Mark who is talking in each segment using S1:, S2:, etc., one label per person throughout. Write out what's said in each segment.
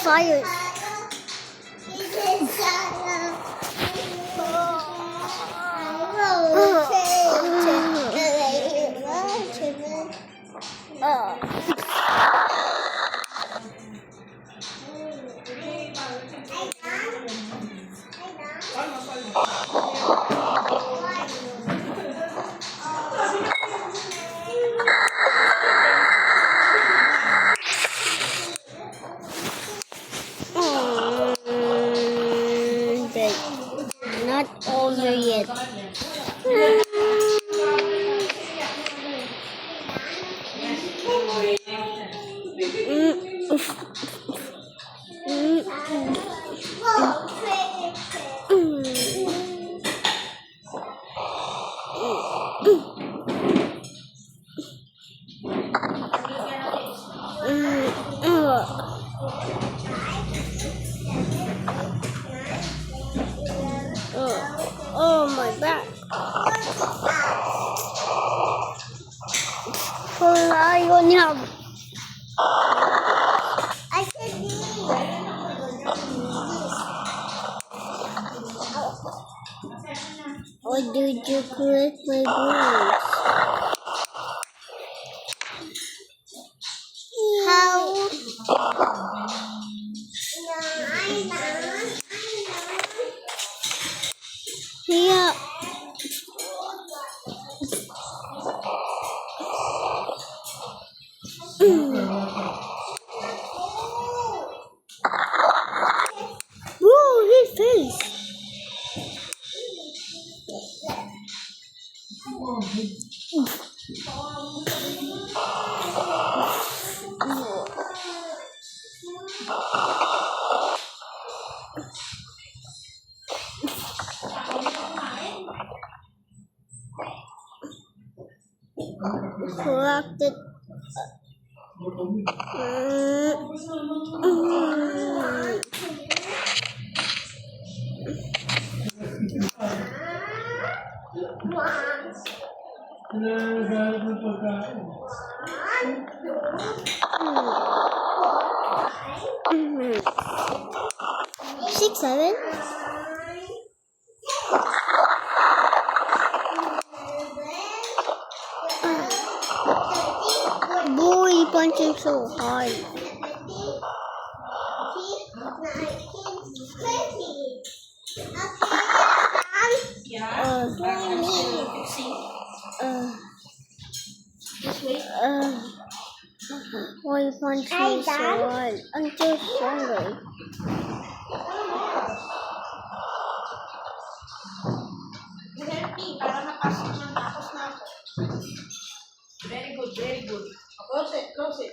S1: Fire. Not over yet. Oh my back. Ayaw niya. Or did you correct my words? How? Yeah. Whoa, his face. Corrected. 6, 7. Boy, you punching so hard. Why you punching so hard? I'm so sorry.
S2: Very good, very good. Close it, close it.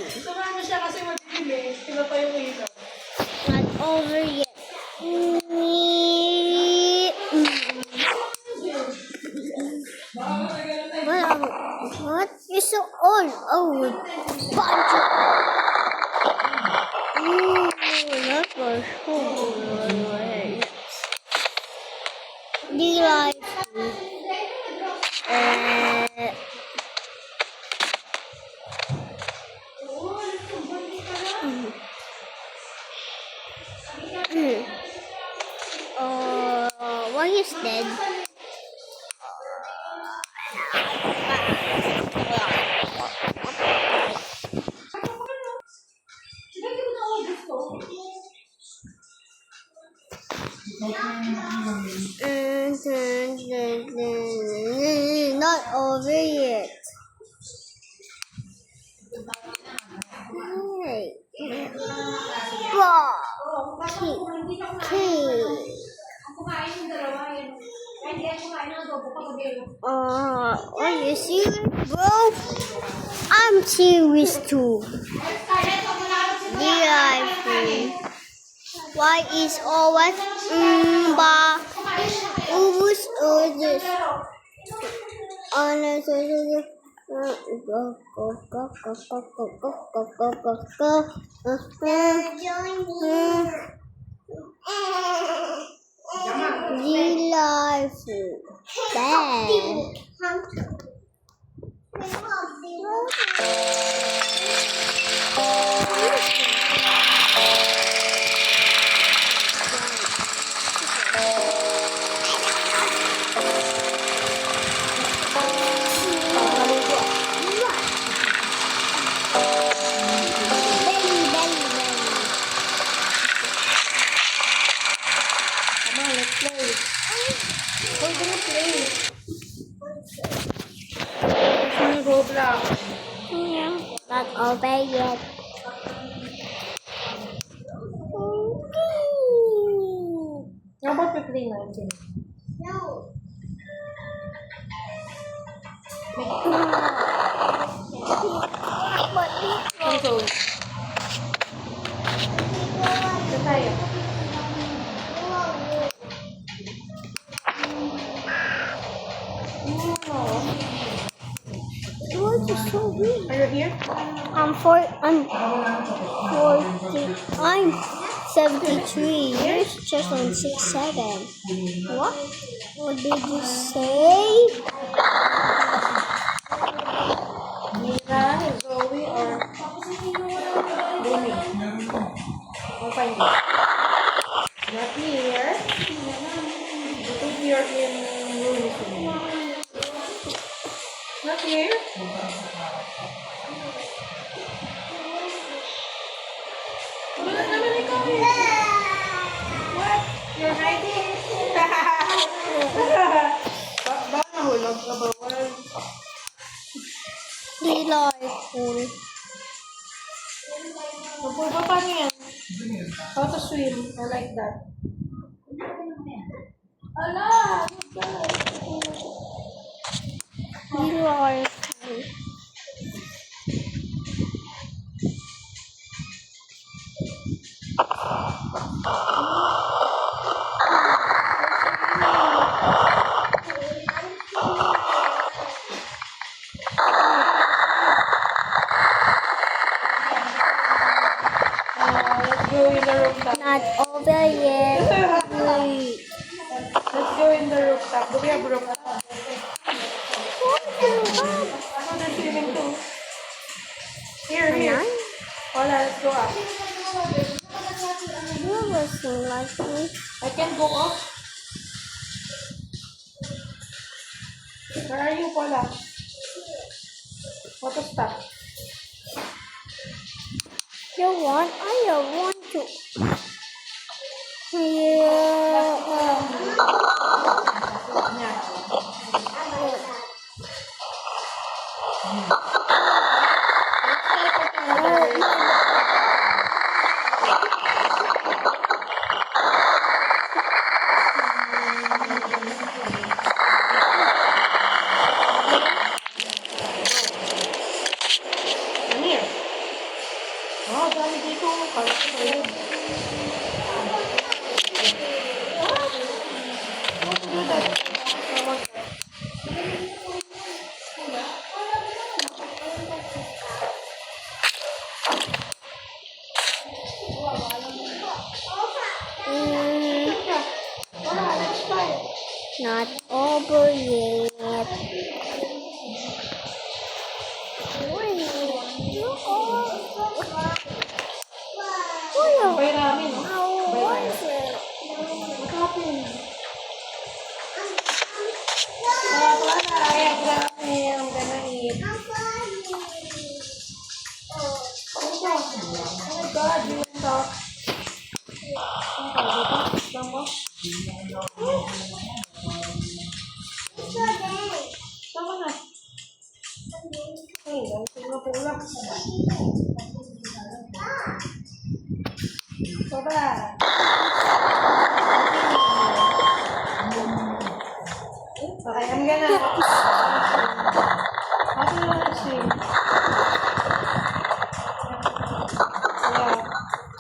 S2: Sumama siya kasi mag-delay. Iba pa yung ito.
S1: Not over yet. What is so old? Oh, punch it. That was cool. Do you like why is dead? Not over yet. Hey. Ball. Cake.
S2: Kumain yung dalawa yun. Kaya hindi ako kumain ng adobo kagabi.
S1: Are you serious, bro? I'm serious too. Why is always ubus this? Life bad.
S2: Come on, let's play. We're gonna play. Roblox.
S1: Not over yet.
S2: How about we play 19?
S1: No.
S2: Console. Ito tayo.
S1: Yours is so weird.
S2: Are you here?
S1: I'm 73. Yours just on 6'7". What? What did you say?
S2: Mira, Zoe, or Bumi? I'll find you. Not here. I think you're in Bumi. Not here. Wala naman ikaw eh. What? You're hiding? Baka nahulog ka ba?
S1: Delightful.
S2: Paano yan? How to swim? I like that. Ala!
S1: Delightful.
S2: Let's go in the rooftop.
S1: Not over yet. Wait.
S2: Let's go in the rooftop. Do we have rooftop? Oh, there's swimming too. Here. Hola, let's go up.
S1: You listen like me.
S2: I can go up. Where are you, Paula? What to stop?
S1: You want? I don't want to. Yeah.
S2: Come here. Oh, dami dito. Kala ko ba yun? Do that. I want that. Hola, let's try.
S1: Not over yet. Wait. You're over.
S2: Bay ramen, no?
S1: How was it?
S2: What happened? Wala, I have ramen. I'm gonna eat. Oh my God, you went off. mo? Tama na. Ay, ganito na po lang. Sobra. Okay, I'm gonna swim. Yeah.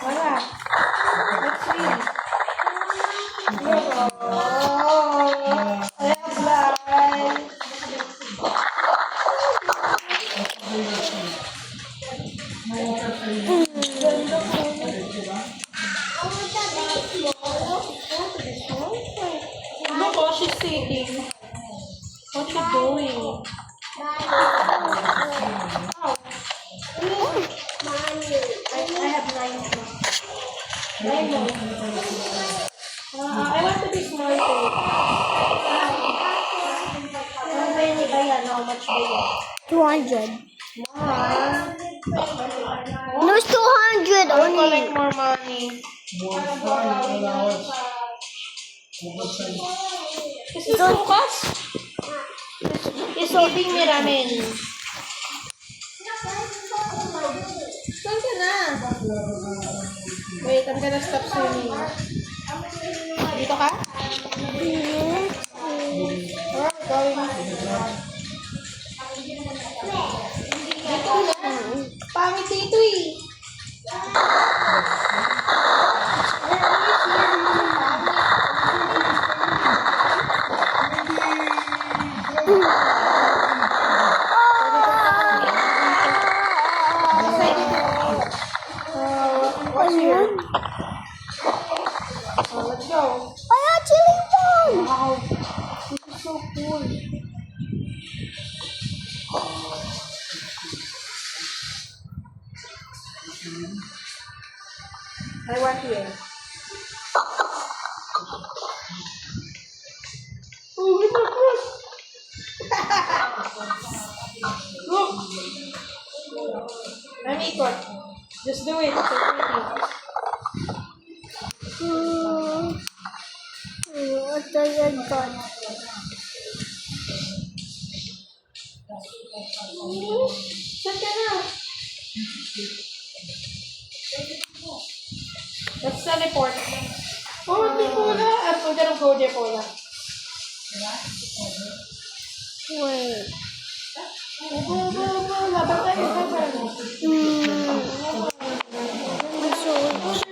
S2: Wala. Let's see. I have life. Look, oh, she's sitting. What you doing? Oh. I have 9 more. I want to be small too. How many ba yan? How much ba yan?
S1: 200.
S2: Mom.
S1: No, it's 200
S2: I'll
S1: only.
S2: collect more money. Is this Lucas? He's eating me ramen. Saan ka na? Wait, I'm gonna stop swimming. Dito ka? Where are we going? Dito na. Pangit dito eh. What's here? Let's go.
S1: I actually won.
S2: Wow, this is so cool. I want here. Oh, it's so cool. Look. I'm ikot. Just do it. It's so pretty.
S1: What does it got?
S2: Saan ka na? Let's teleport. Oh, di pula. At we're gonna go there pula.
S1: Wait.
S2: Go. Laban tayo. Laban. They're joining.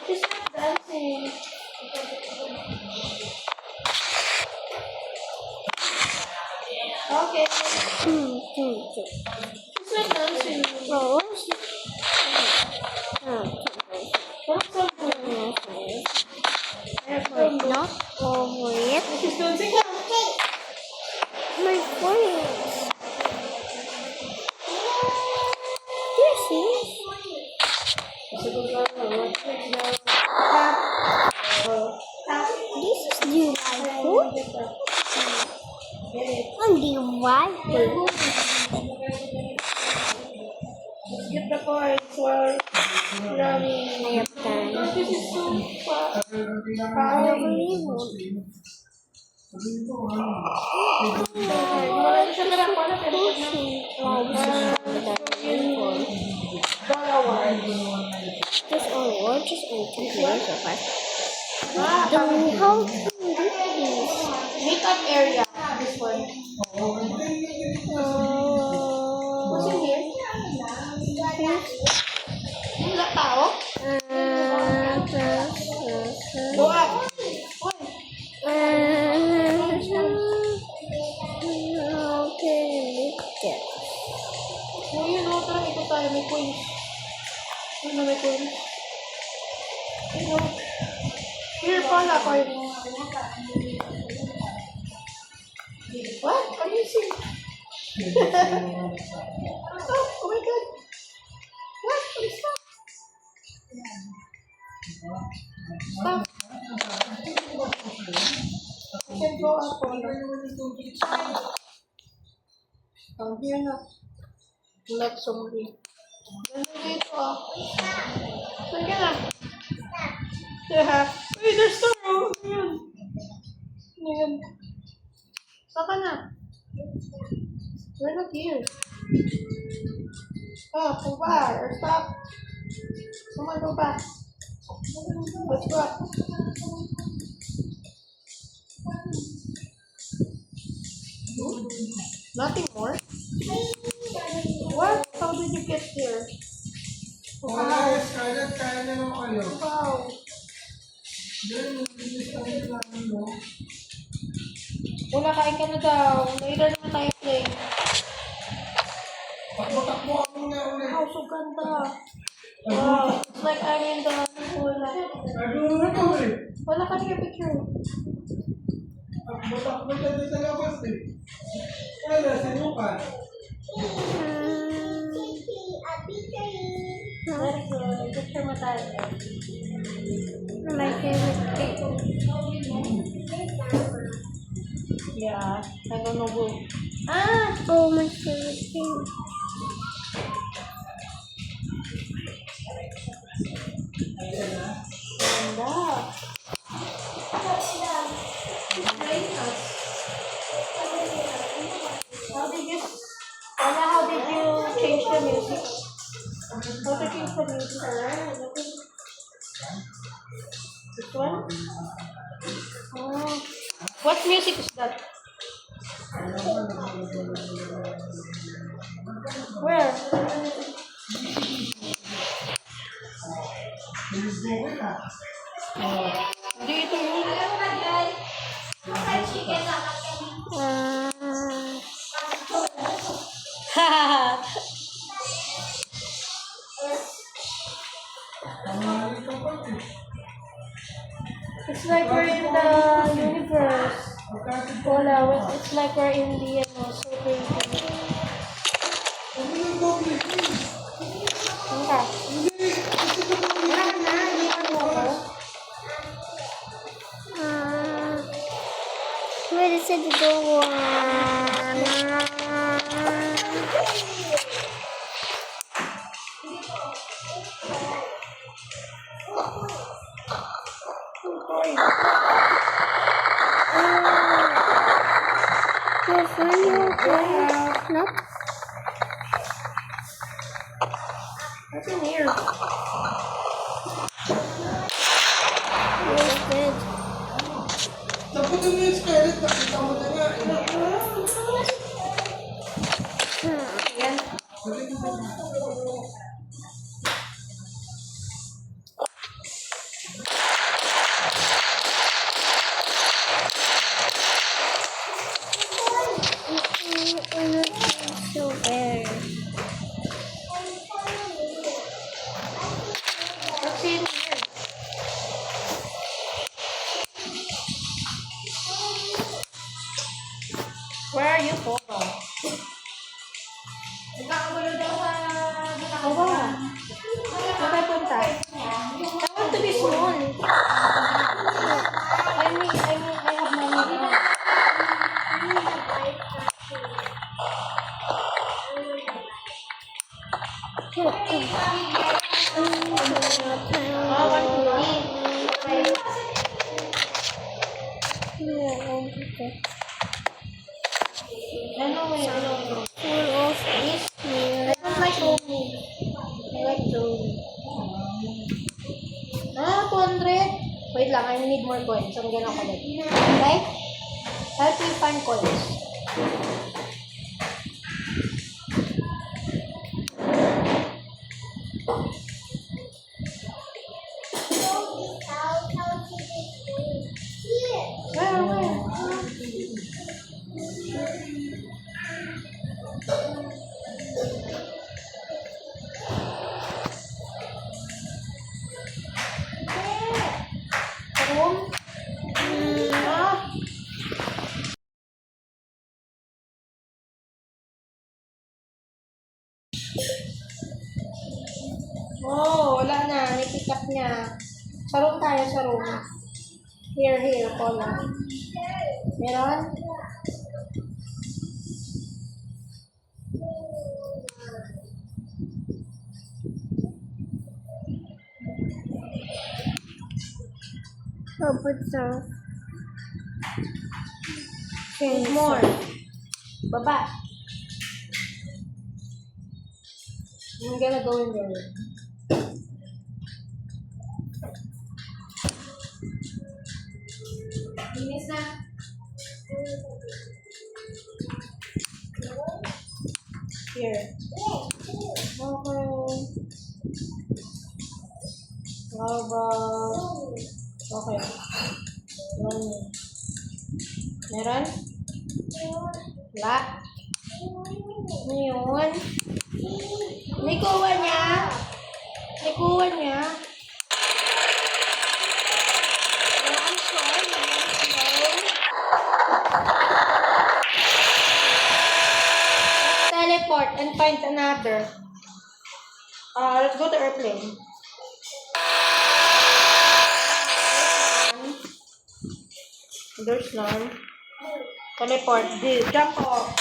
S2: She's not dancing. Okay. She's not dancing.
S1: No.
S2: What's up? I have
S1: Wait, not over it.
S2: She's dancing now.
S1: My friends. This is. This is the rifle. And the rifle.
S2: Let's get the points while running.
S1: I have done.
S2: This is so fast. Wala siya na ako na pero
S1: Just all or just open here so fast.
S2: Ah,
S1: The how to do this?
S2: meetup area. This one. What's in here? Wala tao? Go up.
S1: Okay, look at.
S2: Oh, yun o. Tara, ito tayo. May coins. Ano may coins? Ano? Here pala, coin. What? Are you seeing? Oh my god. What? What is that? Stop. I can go up on here na. Let's zombie. Ganda dito ah. Saan ka na? Yeah. Wait, there's no room. Ayan. Ayan. Saan ka na? We're not here. Oh, go back or stop. Come on, go back. Let's go. Nothing more? What? How did you get here? Wow.
S3: Kaya na lang kayo.
S2: Wow. Wala, kain ka na daw. Later naman tayo play.
S3: Takbo-takbo ako muna ulit.
S2: Wow, so ganda. Wow. It's like I'm in the pool.
S3: Nagulong na to eh.
S2: Wala ka niya picture.
S3: Takbo-takbo ka doon sa labas eh. Kaya sinukan.
S2: Very good. Picture mo tayo.
S1: My favorite thing.
S2: Yeah. I don't know who. Ah!
S1: Oh, my favorite thing.
S2: Ganda. How did you change the music? How to change the music? This one? Oh. What music is that? Where? Dito yun. It's like we're in the universe. Wala, it's like we're in the so crazy. Okay.
S1: Where is it go? Your friend, nope.
S2: What's in here?
S1: Where's bed?
S3: Tapos na yung Scarlett, nakita mo na nga eh.
S2: Yan.
S1: So there.
S2: What's in here? Where are you, Polo? Polo? Saan tayo punta? I want to be small. I have money. I don't know.
S1: Full of this here.
S2: I don't like roaming. I like roaming. 200. Wait lang, I need more coins. I'm gonna collect. Okay? Help me find coins. Where? Oh, wala na. Nipick up niya. Sa room tayo, sa room. Here, Paula. Meron?
S1: Put some.
S2: There's more. Baba. I'm gonna go in there. Linis na. Here. Okay. How about... Okay. Meron? Wala. Ano yun? May kuha niya. May kuha niya.
S1: I'm sorry.
S2: Teleport and find another. Let's go to airplane. There's none. Teleport. Jump off.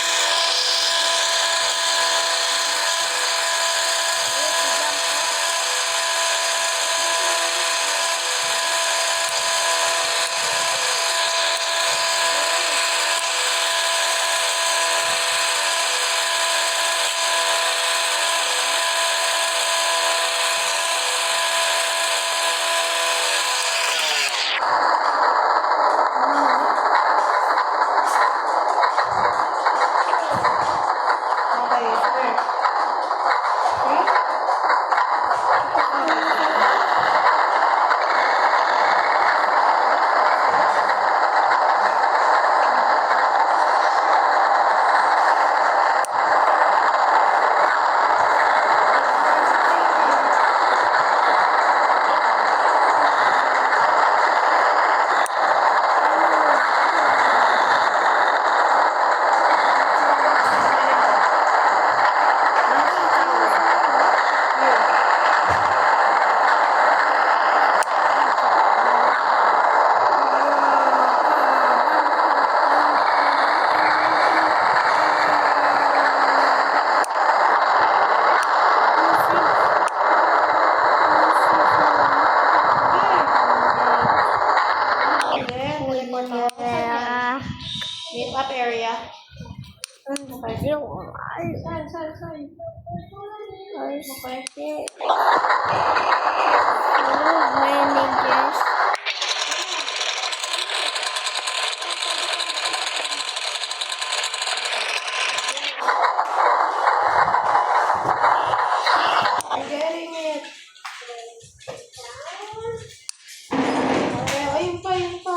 S2: Okay, where? Okay? Meet up area. Sorry. Okay.
S1: Managers.
S2: I'm getting it. Okay, ayun pa.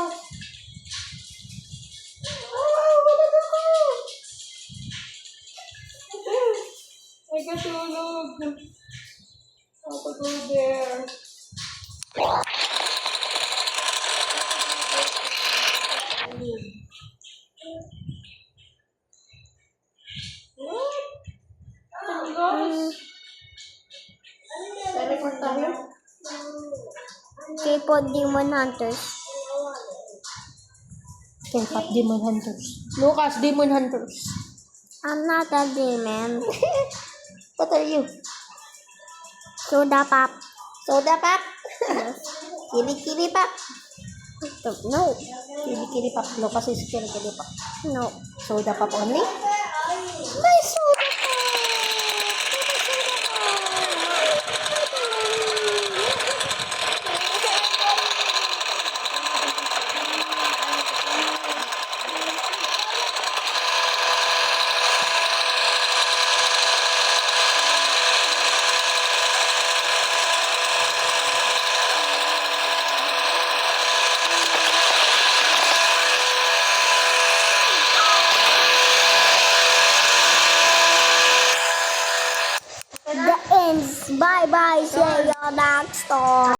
S2: Ay, katulog. How to go there? What? Gosh. Teleport tayo?
S1: K-pop Demon Hunters.
S2: K-pop Demon Hunters. Lucas Demon Hunters.
S1: I'm not a demon.
S2: What are you?
S1: Soda pop.
S2: Soda pop? Kili pop?
S1: No.
S2: Kili pop. Lucas is kili pop.
S1: No.
S2: Soda pop only?
S1: My soda pop. The ends. Bye bye. See you next time.